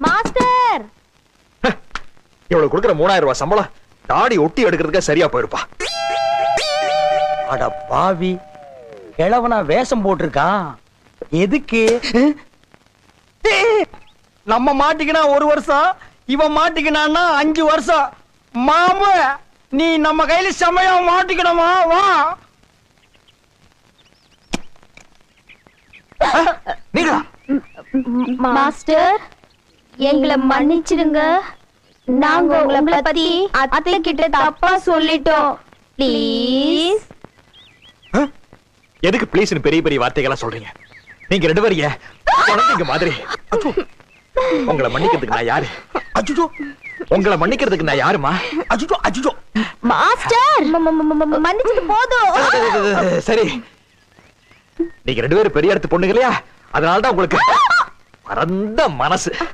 Master இவளுக்கு கொடுக்குற 3000 ரூபாய் சம்பளம் தாடி ஒட்டி எடுக்கிறதுக்கு சரியா போயிருப்பா. அட பாவி, கிழவனா வேஷம் போட்டிருக்கான். எதுக்கு? நம்ம மாட்டிக்கினா 1 வருஷம், இவன் மாட்டிக்கினான்னா 5 வருஷம். மாமு, நீ நம்ம கையில செமையா மாட்டிக்கணுமா? வா. மாஸ்டர், எங்களை மன்னிச்சிடுங்க. நாங்க உங்களை பத்தி அத்தை கிட்ட தப்பா சொல்லிட்டோம். ப்ளீஸ். எதுக்கு ப்ளீஸ்னு பெரிய பெரிய வார்த்தைகளா சொல்றீங்க? நீங்க 2 பேரும் குழந்தைங்க மாதிரி. உங்களை மன்னிக்கிறதுக்கு நான் யாரு? அச்சுச்சோ, உங்களை மன்னிக்கிறதுக்கு நான் யாருமா? அச்சுச்சோ அச்சுச்சோ. மாஸ்டர், மன்னிச்சிட்டு போதும். சரி, நீங்க 2 பேரும் பெரிய இடத்து பொண்ணுங்க இல்லையா? அதனாலதான் உங்களுக்கு பரந்த மனசு.